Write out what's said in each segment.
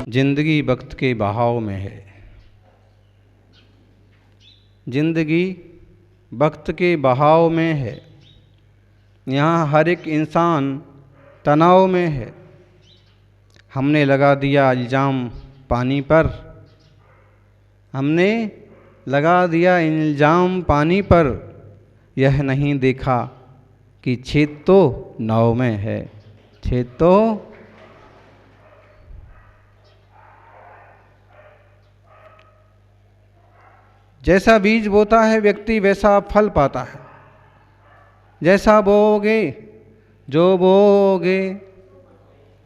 जिंदगी वक्त के बहाव में है। जिंदगी वक्त के बहाव में है। यहाँ हर एक इंसान तनाव में है। हमने लगा दिया इल्ज़ाम पानी पर। हमने लगा दिया इल्ज़ाम पानी पर। यह नहीं देखा कि छेद तो नाव में है। छेद तो जैसा बीज बोता है व्यक्ति वैसा फल पाता है। जैसा बोओगे जो बोओगे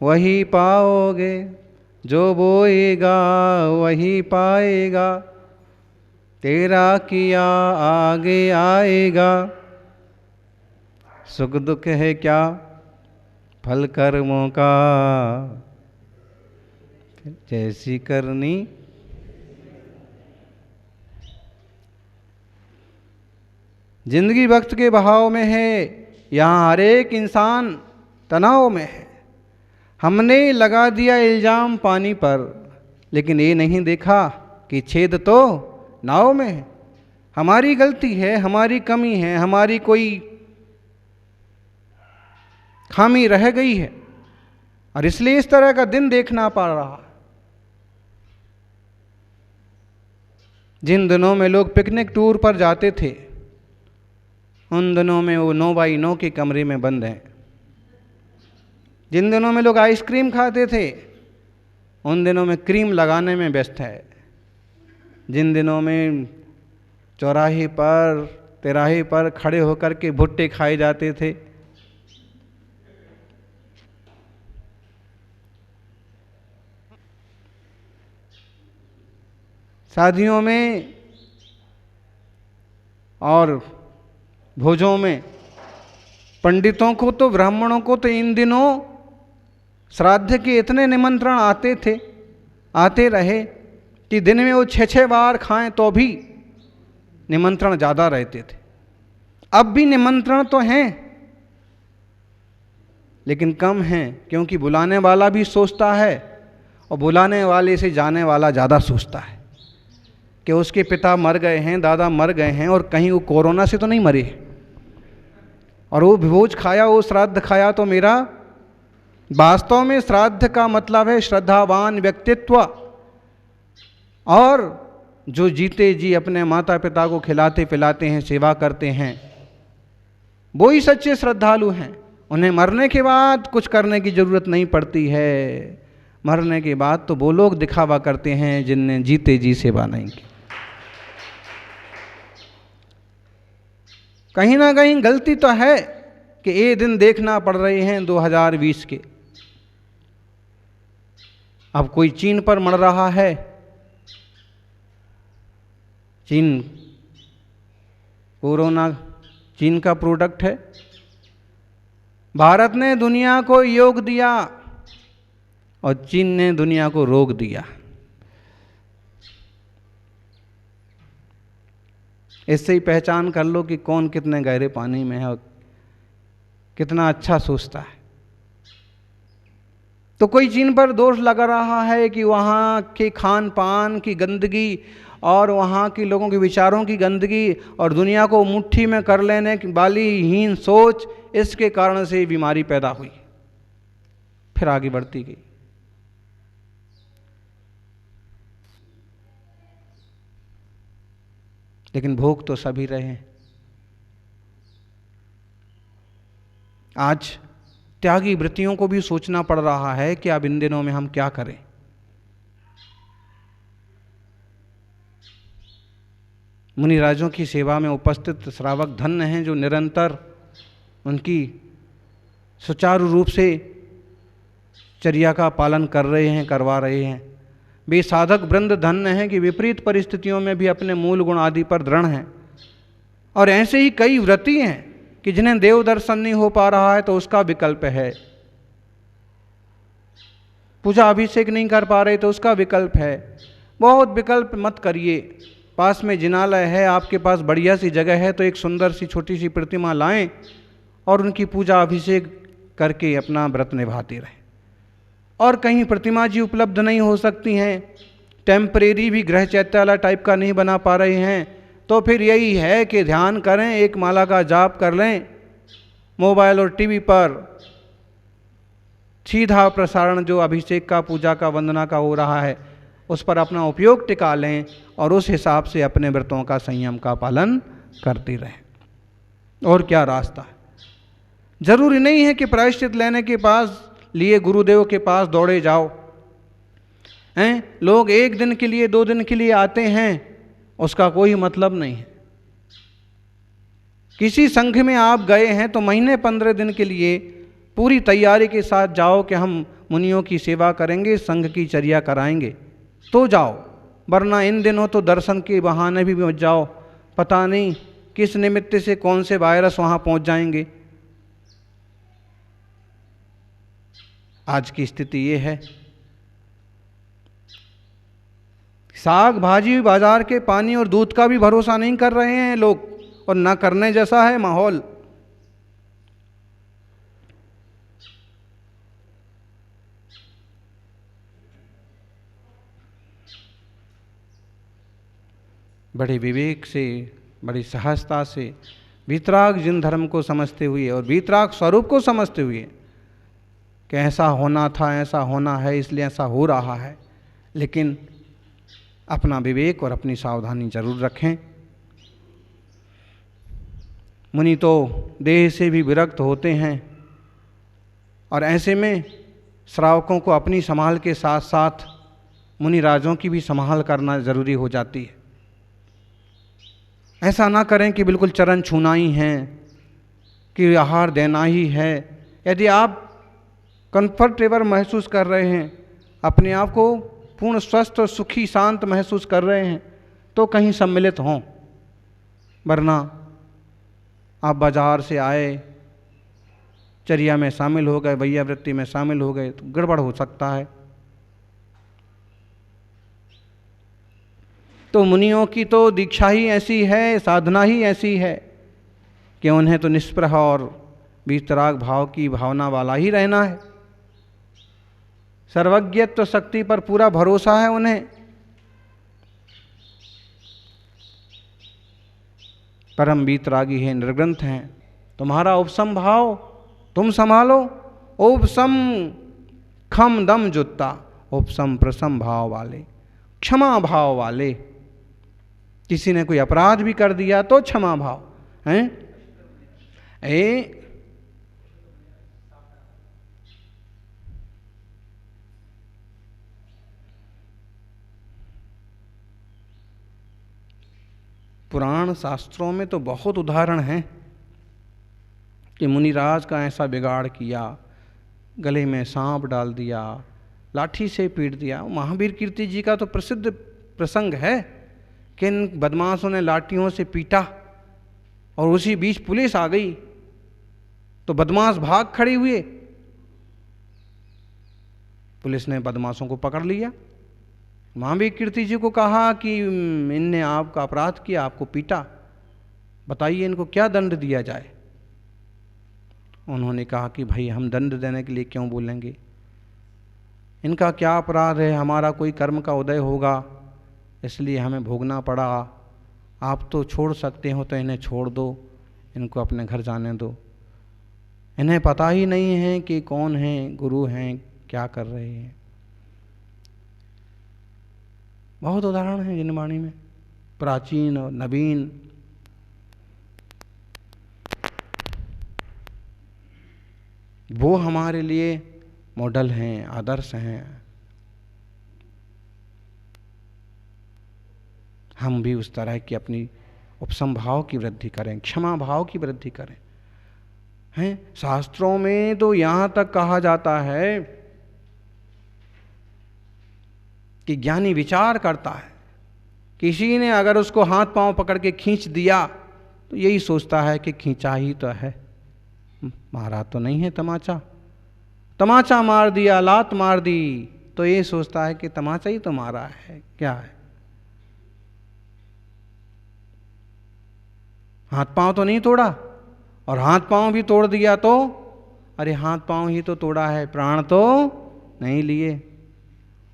वही पाओगे। जो बोएगा वही पाएगा। तेरा किया आगे आएगा। सुख दुख है क्या फल कर्मों का। जैसी करनी जिंदगी वक्त के बहाव में है। यहाँ हर एक इंसान तनाव में है। हमने लगा दिया इल्ज़ाम पानी पर, लेकिन ये नहीं देखा कि छेद तो नाव में है। हमारी गलती है, हमारी कमी है, हमारी कोई खामी रह गई है और इसलिए इस तरह का दिन देखना पड़ रहा। जिन दिनों में लोग पिकनिक टूर पर जाते थे, उन दिनों में वो 9x9 के कमरे में बंद हैं। जिन दिनों में लोग आइसक्रीम खाते थे, उन दिनों में क्रीम लगाने में व्यस्त है। जिन दिनों में चौराहे पर तिराहे पर खड़े होकर के भुट्टे खाए जाते थे, शादियों में और भोजों में पंडितों को तो ब्राह्मणों को तो इन दिनों श्राद्ध के इतने निमंत्रण आते रहे कि दिन में वो 6-6 बार खाएं तो भी निमंत्रण ज़्यादा रहते थे। अब भी निमंत्रण तो हैं लेकिन कम हैं, क्योंकि बुलाने वाला भी सोचता है और बुलाने वाले से जाने वाला ज़्यादा सोचता है कि उसके पिता मर गए हैं, दादा मर गए हैं और कहीं वो कोरोना से तो नहीं मरे, और वो भोज खाया, वो श्राद्ध खाया तो मेरा। वास्तव में श्राद्ध का मतलब है श्रद्धावान व्यक्तित्व, और जो जीते जी अपने माता पिता को खिलाते पिलाते हैं, सेवा करते हैं, वो ही सच्चे श्रद्धालु हैं। उन्हें मरने के बाद कुछ करने की ज़रूरत नहीं पड़ती है। मरने के बाद तो वो लोग दिखावा करते हैं जिनने जीते जी सेवा नहीं की। कहीं ना कहीं गलती तो है कि ये दिन देखना पड़ रहे हैं 2020 के। अब कोई चीन पर मर रहा है। चीन कोरोना चीन का प्रोडक्ट है। भारत ने दुनिया को योग दिया और चीन ने दुनिया को रोग दिया। इससे ही पहचान कर लो कि कौन कितने गहरे पानी में है और कितना अच्छा सोचता है। तो कोई चीन पर दोष लगा रहा है कि वहाँ के खान पान की गंदगी और वहाँ के लोगों के विचारों की गंदगी और दुनिया को मुट्ठी में कर लेने वाली हीन सोच, इसके कारण से बीमारी पैदा हुई, फिर आगे बढ़ती गई। लेकिन भोग तो सभी रहे हैं। आज त्यागी वृत्तियों को भी सोचना पड़ रहा है कि अब इन दिनों में हम क्या करें। मुनिराजों की सेवा में उपस्थित श्रावक धन्य हैं जो निरंतर उनकी सुचारू रूप से चर्या का पालन कर रहे हैं, करवा रहे हैं। वे साधक वृंद धन्य हैं कि विपरीत परिस्थितियों में भी अपने मूल गुण आदि पर दृढ़ हैं। और ऐसे ही कई व्रती हैं कि जिन्हें देव दर्शन नहीं हो पा रहा है तो उसका विकल्प है, पूजा अभिषेक नहीं कर पा रहे तो उसका विकल्प है। बहुत विकल्प मत करिए, पास में जिनालय है, आपके पास बढ़िया सी जगह है, तो एक सुंदर सी छोटी सी प्रतिमा लाएं और उनकी पूजा अभिषेक करके अपना व्रत निभाते रहें। और कहीं प्रतिमा जी उपलब्ध नहीं हो सकती हैं, टेम्परेरी भी गृह चैत्यालय टाइप का नहीं बना पा रहे हैं, तो फिर यही है कि ध्यान करें, एक माला का जाप कर लें, मोबाइल और टीवी पर सीधा प्रसारण जो अभिषेक का, पूजा का, वंदना का हो रहा है, उस पर अपना उपयोग टिका लें और उस हिसाब से अपने व्रतों का, संयम का पालन करते रहें। और क्या रास्ता है? जरूरी नहीं है कि प्रायश्चित लेने के पास लिए गुरुदेव के पास दौड़े जाओ हैं। लोग एक दिन के लिए, 2 दिन के लिए आते हैं, उसका कोई मतलब नहीं है। किसी संघ में आप गए हैं तो महीने 15 दिन के लिए पूरी तैयारी के साथ जाओ कि हम मुनियों की सेवा करेंगे, संघ की चर्या कराएंगे, तो जाओ। वरना इन दिनों तो दर्शन के बहाने भी मत जाओ, पता नहीं किस निमित्त से कौन से वायरस वहाँ पहुँच जाएंगे। आज की स्थिति ये है, साग भाजी बाजार के पानी और दूध का भी भरोसा नहीं कर रहे हैं लोग, और ना करने जैसा है माहौल। बड़े विवेक से, बड़ी सहजता से, वीतराग जिन धर्म को समझते हुए और वीतराग स्वरूप को समझते हुए कि ऐसा होना था, ऐसा होना है, इसलिए ऐसा हो रहा है, लेकिन अपना विवेक और अपनी सावधानी जरूर रखें। मुनि तो देह से भी विरक्त होते हैं, और ऐसे में श्रावकों को अपनी संभाल के साथ साथ मुनि राजों की भी संभाल करना ज़रूरी हो जाती है। ऐसा ना करें कि बिल्कुल चरण छूना ही है, कि आहार देना ही है। यदि आप कंफर्टेबल महसूस कर रहे हैं, अपने आप को पूर्ण स्वस्थ और सुखी शांत महसूस कर रहे हैं, तो कहीं सम्मिलित हों। वरना आप बाजार से आए, चर्या में शामिल हो गए, वैयावृत्ति में शामिल हो गए, तो गड़बड़ हो सकता है। तो मुनियों की तो दीक्षा ही ऐसी है, साधना ही ऐसी है कि उन्हें तो निष्प्रह और वीतराग भाव की भावना वाला ही रहना है। सर्वज्ञत्व शक्ति पर पूरा भरोसा है उन्हें। परम वीतरागी है, निर्ग्रंथ हैं। तुम्हारा उपसम भाव तुम संभालो। उपसम खम दम जुत्ता, उपसम प्रसम भाव वाले, क्षमा भाव वाले। किसी ने कोई अपराध भी कर दिया तो क्षमा भाव हैं। पुराण शास्त्रों में तो बहुत उदाहरण हैं कि मुनिराज का ऐसा बिगाड़ किया, गले में सांप डाल दिया, लाठी से पीट दिया। महावीर कीर्ति जी का तो प्रसिद्ध प्रसंग है कि इन बदमाशों ने लाठियों से पीटा और उसी बीच पुलिस आ गई, तो बदमाश भाग खड़े हुए, पुलिस ने बदमाशों को पकड़ लिया। महावीर कीर्ति जी को कहा कि इनने आपका अपराध किया, आपको पीटा, बताइए इनको क्या दंड दिया जाए। उन्होंने कहा कि भाई हम दंड देने के लिए क्यों बोलेंगे, इनका क्या अपराध है, हमारा कोई कर्म का उदय होगा इसलिए हमें भोगना पड़ा। आप तो छोड़ सकते हो तो इन्हें छोड़ दो, इनको अपने घर जाने दो। इन्हें पता ही नहीं है कि कौन है, गुरु हैं, क्या कर रहे हैं। बहुत उदाहरण हैं जिनवाणी में, प्राचीन और नवीन। वो हमारे लिए मॉडल हैं, आदर्श हैं। हम भी उस तरह की अपनी उपसम भाव की वृद्धि करें, क्षमा भाव की वृद्धि करें। हैं, शास्त्रों में तो यहाँ तक कहा जाता है कि ज्ञानी विचार करता है, किसी ने अगर उसको हाथ पांव पकड़ के खींच दिया तो यही सोचता है कि खींचा ही तो है, मारा तो नहीं है तमाचा। तमाचा मार दिया, लात मार दी, तो ये सोचता है कि तमाचा ही तो मारा है, क्या है। हाथ पांव तो नहीं तोड़ा, और हाथ पांव भी तोड़ दिया तो अरे हाथ पांव ही तो तोड़ा है, प्राण तो नहीं लिए।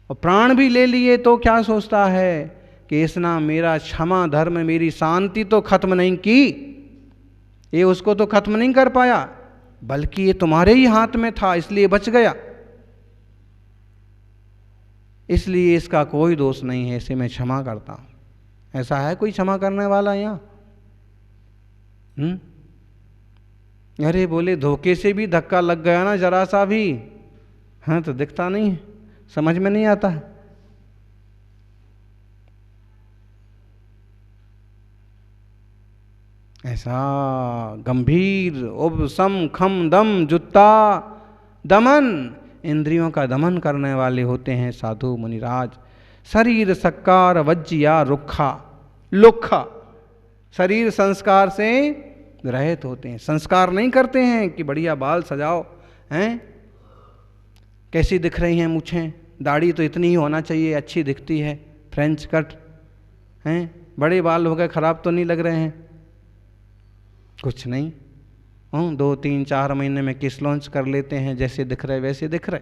और प्राण भी ले लिए तो क्या सोचता है कि इसना मेरा क्षमा धर्म मेरी शांति तो खत्म नहीं की, ये उसको तो खत्म नहीं कर पाया, बल्कि ये तुम्हारे ही हाथ में था इसलिए बच गया, इसलिए इसका कोई दोष नहीं है, इसे मैं क्षमा करता हूं। ऐसा है कोई क्षमा करने वाला यहाँ? अरे बोले धोखे से भी धक्का लग गया ना जरा सा भी, हाँ तो दिखता नहीं है, समझ में नहीं आता है। ऐसा गंभीर उपसम खम दम जुत्ता दमन, इंद्रियों का दमन करने वाले होते हैं साधु मुनिराज। शरीर सक्कार वज्जिया रुखा, लुखा, शरीर संस्कार से रहित होते हैं। संस्कार नहीं करते हैं कि बढ़िया बाल सजाओ, हैं कैसी दिख रही हैं मूछें, दाढ़ी तो इतनी ही होना चाहिए, अच्छी दिखती है, फ्रेंच कट, हैं बड़े बाल हो गए, खराब तो नहीं लग रहे हैं, कुछ नहीं। 2 3 4 महीने में किस लॉन्च कर लेते हैं, जैसे दिख रहे वैसे दिख रहे।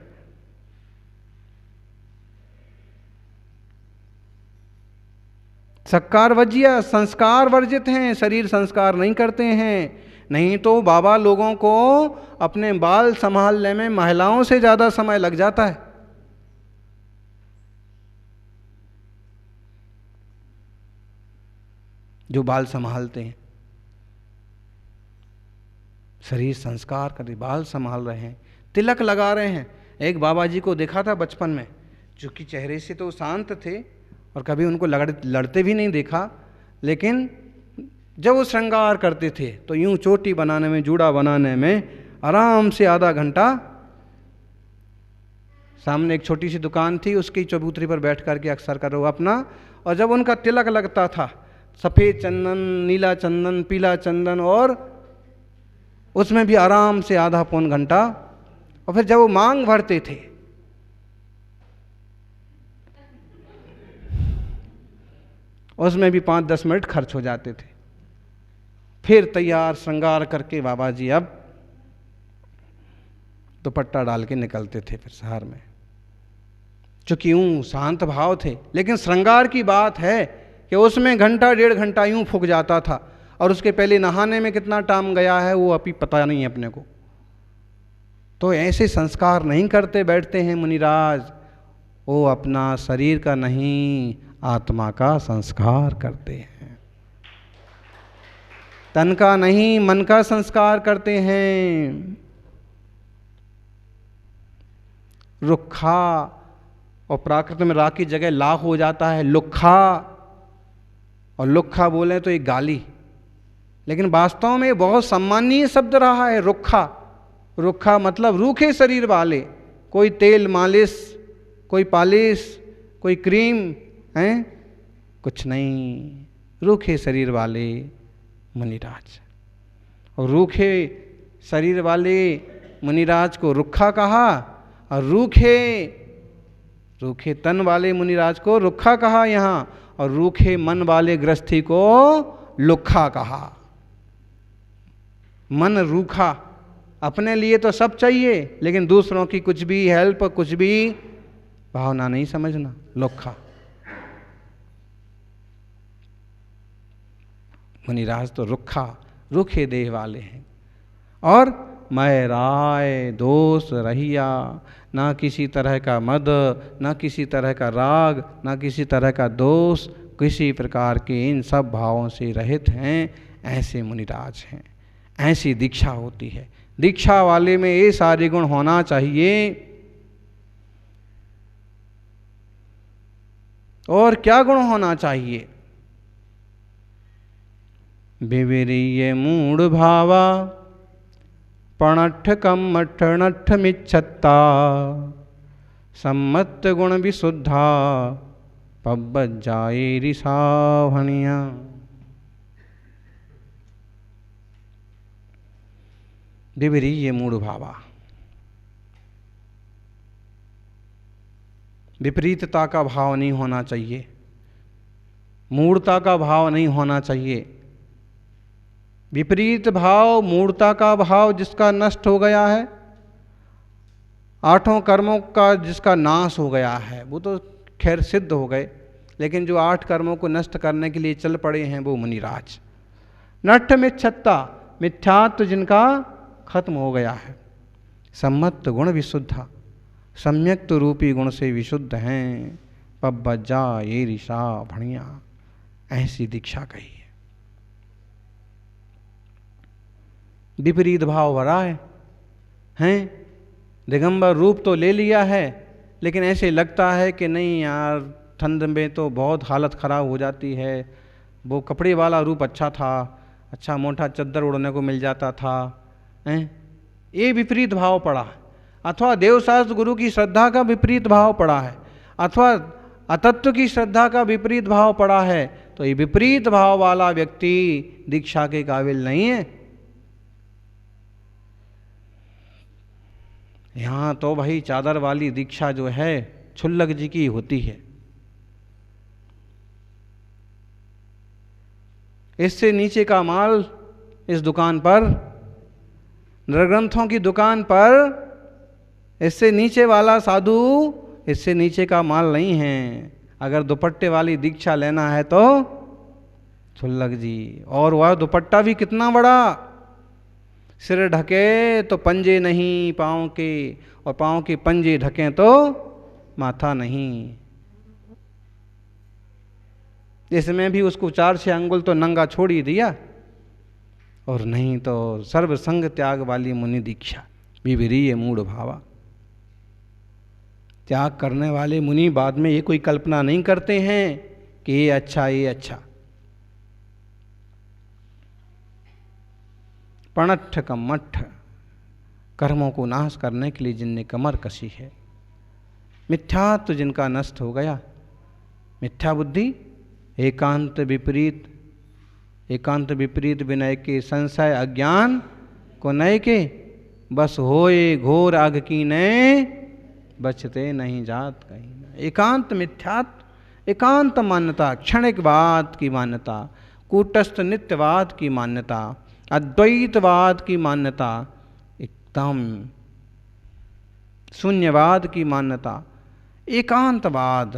सक्कार वजिया, संस्कार वर्जित हैं, शरीर संस्कार नहीं करते हैं। नहीं तो बाबा लोगों को अपने बाल संभालने में महिलाओं से ज्यादा समय लग जाता है। जो बाल संभालते हैं, शरीर संस्कार कर, बाल संभाल रहे हैं, तिलक लगा रहे हैं। एक बाबा जी को देखा था बचपन में, जो कि चेहरे से तो शांत थे और कभी उनको लड़ते भी नहीं देखा, लेकिन जब वो श्रृंगार करते थे तो यूं चोटी बनाने में, जूड़ा बनाने में आराम से आधा घंटा, सामने एक छोटी सी दुकान थी, उसकी चबूतरी पर बैठ करके अक्सर करो अपना। और जब उनका तिलक लगता था, सफ़ेद चंदन, नीला चंदन, पीला चंदन, और उसमें भी आराम से आधा पौन घंटा। और फिर जब वो मांग भरते थे, उसमें भी 5-10 मिनट खर्च हो जाते थे। फिर तैयार श्रृंगार करके बाबा जी अब दुपट्टा डाल के निकलते थे फिर शहर में, चूंकि यूं शांत भाव थे। लेकिन श्रृंगार की बात है कि उसमें घंटा 1.5 घंटा यूं फूक जाता था, और उसके पहले नहाने में कितना टाइम गया है वो अभी पता नहीं है अपने को। तो ऐसे संस्कार नहीं करते बैठते हैं मुनिराज, वो अपना शरीर का नहीं आत्मा का संस्कार करते हैं, तन का नहीं मन का संस्कार करते हैं। रुखा, और प्राकृत में रा की जगह ला हो जाता है लुखा, और लुखा बोले तो एक गाली, लेकिन वास्तव में बहुत सम्मानीय शब्द रहा है रुखा। रुखा मतलब रूखे शरीर वाले, कोई तेल मालिश, कोई पालिश, कोई क्रीम, हैं कुछ नहीं, रूखे शरीर वाले मुनिराज। और रूखे शरीर वाले मुनिराज को रुखा कहा, और रूखे तन वाले मुनिराज को रुखा कहा यहाँ, और रूखे मन वाले गृहस्थी को लुखा कहा। मन रूखा, अपने लिए तो सब चाहिए, लेकिन दूसरों की कुछ भी हेल्प, कुछ भी भावना नहीं समझना, लुखा। मुनिराज तो रुखा, रूखे देह वाले हैं। और मैं राय दोष रहिया, ना किसी तरह का मद, ना किसी तरह का राग, ना किसी तरह का दोष, किसी प्रकार के इन सब भावों से रहित हैं, ऐसे मुनिराज हैं। ऐसी दीक्षा होती है। दीक्षा वाले में ये सारे गुण होना चाहिए। और क्या गुण होना चाहिए? विविरीय मूढ़ भावा, पणठ कमठ नठ मिच्छत्ता, सम्मत गुण विशुद्धा, पब्बज्जाए रिसावणिया। विविरीय मूढ़ भावा, विपरीतता का भाव नहीं होना चाहिए, मूढ़ता का भाव नहीं होना चाहिए। विपरीत भाव, मूढ़ता का भाव जिसका नष्ट हो गया है, आठों कर्मों का जिसका नाश हो गया है, वो तो खैर सिद्ध हो गए, लेकिन जो 8 कर्मों को नष्ट करने के लिए चल पड़े हैं वो मुनिराज। नट्ठ मिच्छत्ता, मिथ्यात्व जिनका खत्म हो गया है। सम्मत गुण विशुद्धा, सम्यक्त रूपी गुण से विशुद्ध हैं। पब्बजा ये ऋषा भणिया, ऐसी दीक्षा कही है। विपरीत भाव भरा है, हैं? दिगंबर रूप तो ले लिया है, लेकिन ऐसे लगता है कि नहीं यार, ठंड में तो बहुत हालत ख़राब हो जाती है। वो कपड़े वाला रूप अच्छा था, अच्छा मोटा चद्दर उड़ने को मिल जाता था, हैं? ये विपरीत भाव पड़ा है। अथवा देवशास्त्र गुरु की श्रद्धा का विपरीत भाव पड़ा है, अथवा अतत्व की श्रद्धा का विपरीत भाव पड़ा है, तो ये विपरीत भाव वाला व्यक्ति दीक्षा के काबिल नहीं है। यहाँ तो भाई चादर वाली दीक्षा जो है छुल्लक जी की होती है। इससे नीचे का माल इस दुकान पर, नरग्रंथों की दुकान पर, इससे नीचे वाला साधु इससे नीचे का माल नहीं है। अगर दुपट्टे वाली दीक्षा लेना है तो छुल्लक जी, और वह दुपट्टा भी कितना बड़ा, सिर ढके तो पंजे नहीं पाँव के, और पाँव के पंजे ढकें तो माथा नहीं। इसमें भी उसको 4-6 अंगुल तो नंगा छोड़ ही दिया, और नहीं तो सर्व संग त्याग वाली मुनि दीक्षा, विविरीय मूढ़ भावा। त्याग करने वाले मुनि बाद में ये कोई कल्पना नहीं करते हैं कि ये अच्छा, ये अच्छा। पणट्ठ कमठ, कर्मों को नाश करने के लिए जिनने कमर कसी है। मिथ्यात्व जिनका नष्ट हो गया, मिथ्या बुद्धि, एकांत विपरीत, एकांत विपरीत विनय के, संशय अज्ञान को नय के, बस होए घोर आग की नय, बचते नहीं जात कहीं न। एकांत मिथ्यात्व, एकांत मान्यता, क्षणिकवाद की मान्यता, कूटस्थ नित्यवाद की मान्यता, अद्वैतवाद की मान्यता, एकदम शून्यवाद की मान्यता, एकांतवाद।